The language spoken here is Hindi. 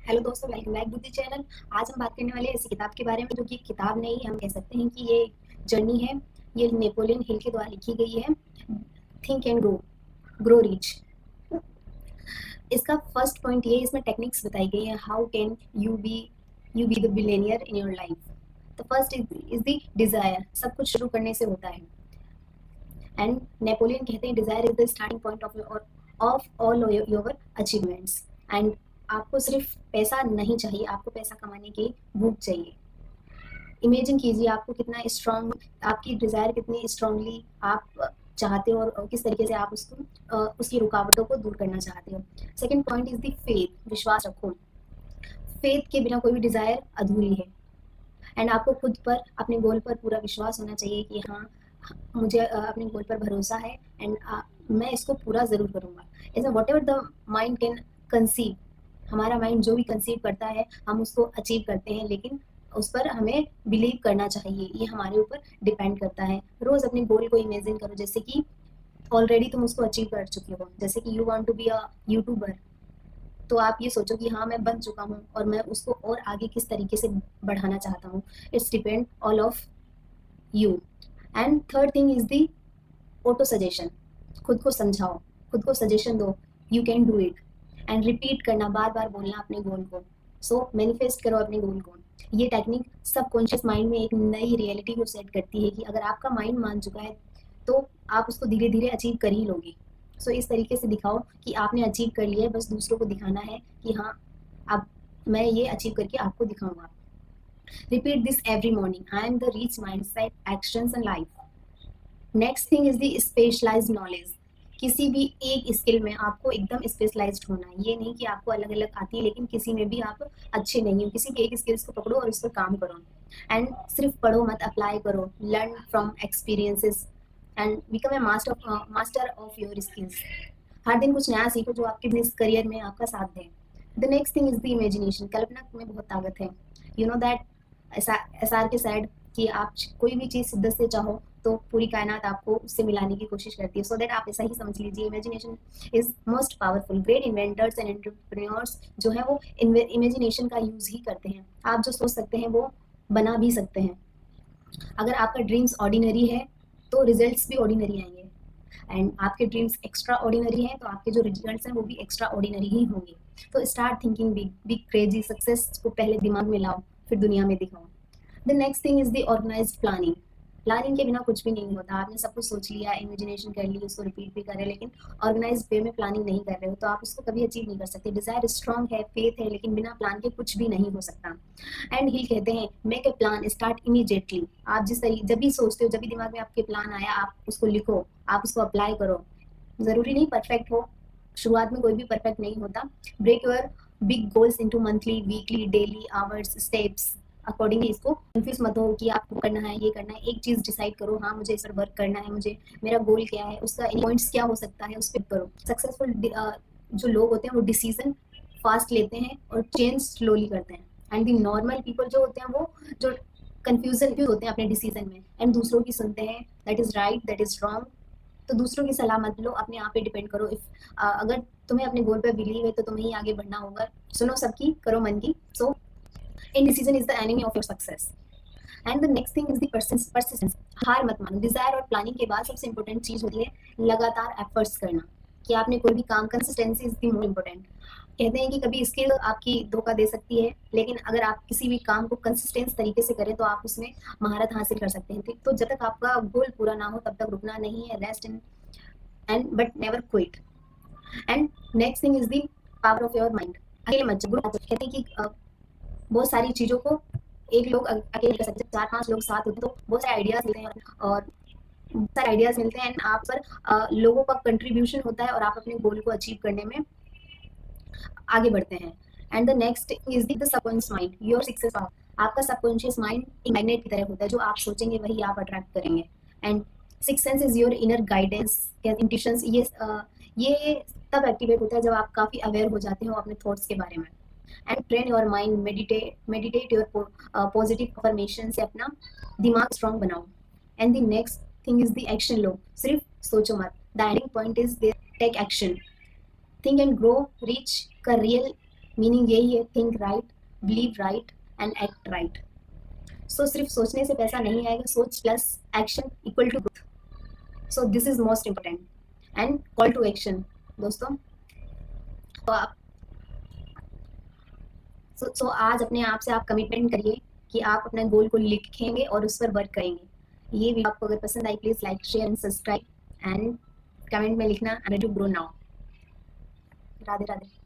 हेलो दोस्तों, welcome back to the channel. आज हम बात करने वाले हैं ऐसी किताब के बारे में जो कि किताब नहीं, हम कह सकते हैं कि ये जर्नी है। ये नेपोलियन हिल के द्वारा लिखी गई है। Think and grow rich. इसका फर्स्ट पॉइंट ये, इसमें टेक्निक्स बताई गई है। How can you be the billionaire in your life. The first is the desire. सब कुछ शुरू करने से होता है। एंड नेपोलियन कहते हैं desire is the starting point of all your achievements. And आपको सिर्फ पैसा नहीं चाहिए, आपको पैसा कमाने की भूख चाहिए। इमेजिन कीजिए आपको कितना स्ट्रांग, आपकी डिजायर कितनी स्ट्रांगली आप चाहते हो और किस तरीके से आप उसकी रुकावटों को दूर करना चाहते हो। Second point is the faith. विश्वास रखो। फेथ के बिना कोई भी डिजायर अधूरी है। एंड आपको खुद पर, अपने गोल पर पूरा विश्वास होना चाहिए कि हाँ, मुझे अपने गोल पर भरोसा है एंड मैं इसको पूरा ज़रूर करूँगा। ऐसा what ever the mind can conceive, हमारा माइंड जो भी कंसीव करता है हम उसको अचीव करते हैं, लेकिन उस पर हमें बिलीव करना चाहिए। ये हमारे ऊपर डिपेंड करता है। रोज़ अपने गोल को इमेजिन करो जैसे कि ऑलरेडी तुम उसको अचीव कर चुके हो। जैसे कि you want to be a YouTuber, तो आप ये सोचो कि हाँ, मैं बन चुका हूँ और मैं उसको और आगे किस तरीके से बढ़ाना चाहता हूँ। It's depend all of you. And third thing is the auto suggestion. खुद को समझाओ, खुद को सजेशन दो, you can do it. And repeat करना, बार बार बोलना अपने गोल को। सो मैनिफेस्ट करो अपने गोल को। ये टेक्निक सबकॉन्शियस माइंड में एक नई रियलिटी को सेट करती है कि अगर आपका माइंड मान चुका है तो आप उसको धीरे धीरे अचीव कर ही लोगे। सो इस तरीके से दिखाओ कि आपने अचीव कर लिया है, बस दूसरों को दिखाना है कि हाँ, अब मैं ये अचीव करके आपको दिखाऊंगा। Repeat this every morning. I am the rich mind set actions and life. Next thing is the specialised knowledge. किसी भी एक स्किल में आपको एकदम स्पेशलाइज्ड होना है। ये नहीं कि आपको अलग अलग आती है लेकिन किसी में भी आप अच्छे नहीं हो। किसी भी एक स्किल्स को पकड़ो और उस पर काम करो। एंड सिर्फ पढ़ो मत, अप्लाई करो। Learn from experiences and become a master of your skills. हर दिन कुछ नया सीखो जो आपके बिजनेस करियर में आपका साथ दे। The next thing is the imagination. कल्पना में बहुत ताकत है। यू नो दैट एसआर के साइड कि आप कोई भी चीज़ शिद्दत से चाहो तो पूरी कायनात आपको उससे मिलाने की कोशिश करती है। सो दैट आप ऐसा ही समझ लीजिए, imagination is most powerful. Great inventors and entrepreneurs जो है वो इमेजिनेशन का यूज ही करते हैं। आप जो सोच सकते हैं वो बना भी सकते हैं। अगर आपका ड्रीम्स ऑर्डिनरी है तो रिजल्ट्स भी ऑर्डिनरी आएंगे। एंड आपके ड्रीम्स एक्स्ट्रा ऑर्डिनरी हैं तो आपके जो रिजल्ट्स हैं वो भी एक्स्ट्रा ऑर्डिनरी ही होंगे। तो start thinking big. Big crazy success को पहले दिमाग में लाओ, फिर दुनिया में दिखाओ। The next thing is the organised planning. Planning के बिना कुछ भी नहीं होता। आपने सब कुछ सोच लिया, इमेजिनेशन कर ली, उसको रिपीट भी कर रहे, लेकिन ऑर्गेनाइज वे में प्लानिंग नहीं कर रहे हो तो आप उसको कभी अचीव नहीं कर सकते। डिजायर स्ट्रांग है, फेथ है, लेकिन बिना प्लान के कुछ भी नहीं हो सकता। एंड हिल कहते हैं make a plan, start immediately. आप जिस तरीके जब भी सोचते हो, जब भी दिमाग में आपके प्लान आया, आप उसको लिखो, आप उसको अप्लाई करो। जरूरी नहीं परफेक्ट हो, शुरुआत में कोई भी परफेक्ट नहीं होता। Break your big goals into monthly, weekly, daily, hours, steps accordingly. इसको कंफ्यूज मत हो कि आपको करना है, ये करना है। एक चीज डिसाइड करो, हाँ मुझे इस पर वर्क करना है, मुझे मेरा गोल क्या है, उसका पॉइंट्स क्या हो सकता है, उस पर करो। सक्सेसफुल जो लोग होते हैं वो डिसीजन फास्ट लेते हैं और चेंज स्लोली करते हैं। एंड दी नॉर्मल पीपल जो होते हैं वो जो कंफ्यूजन होते हैं अपने डिसीजन में एंड दूसरों की सुनते हैं, that is right, that is wrong. तो दूसरों की सलाह मत लो, अपने आप पे डिपेंड करो। इफ अगर तुम्हें अपने गोल पे बिलीव है तो तुम्हें ही आगे बढ़ना होगा। सुनो सबकी, करो मन की। So indecision is the enemy of your success. And the next thing is the persistence. हार मत मानो। डिजायर और प्लानिंग के बाद सबसे इंपॉर्टेंट चीज होती है लगातार एफर्ट्स करना। कि आपने कोई भी काम, consistency is the most important. कहते हैं कि कभी स्किल आपकी धोखा दे सकती है, लेकिन अगर आप किसी भी काम को कंसिस्टेंस तरीके से करें तो आप उसमें महारत हासिल कर सकते हैं। तो जब तक आपका गोल पूरा ना हो तब तक रुकना नहीं है। Rest and but never quit. And next thing is the power of your mind. अकेले मत जाओ। कहते हैं कि बहुत सारी चीजों को एक लोग अकेले कर सकते हैं, 4-5 लोग साथ होते हैं तो बहुत सारे आइडियाज मिलते हैं और बहुत सारे आइडियाज मिलते हैं। एंड आप पर लोगों का कंट्रीब्यूशन होता है और आप अपने गोल को अचीव करने में आगे बढ़ते हैं। And the next is the subconscious mind, your success power. आपका सबकॉन्शियस माइंड एक मैग्नेट की तरह होता है, जो आप सोचेंगे वही आप अट्रैक्ट करेंगे। And six sense is your inner guidance, intuitions. ये तब एक्टिवेट होता है जब आप काफी अवेयर हो जाते हो अपने थॉट्स के बारे में। And train your mind, meditate your positive affirmation से अपना दिमाग स्ट्रांग बनाओ। And the next thing is the action लो। सिर्फ सोचो मत। The ending point is take action. Think and grow rich का रियल मीनिंग यही है, think right, believe right and act right. So सिर्फ सोचने से पैसा नहीं आएगा, सोच plus action equal to growth. So this is most important and call to action दोस्तों। तो आप सो आज अपने आप से आप कमिटमेंट करिए कि आप अपने गोल को लिखेंगे और उस पर वर्क करेंगे। ये वीडियो आपको अगर पसंद आई please like share and subscribe and comment में लिखना I am ready to grow now. Radhe Radhe.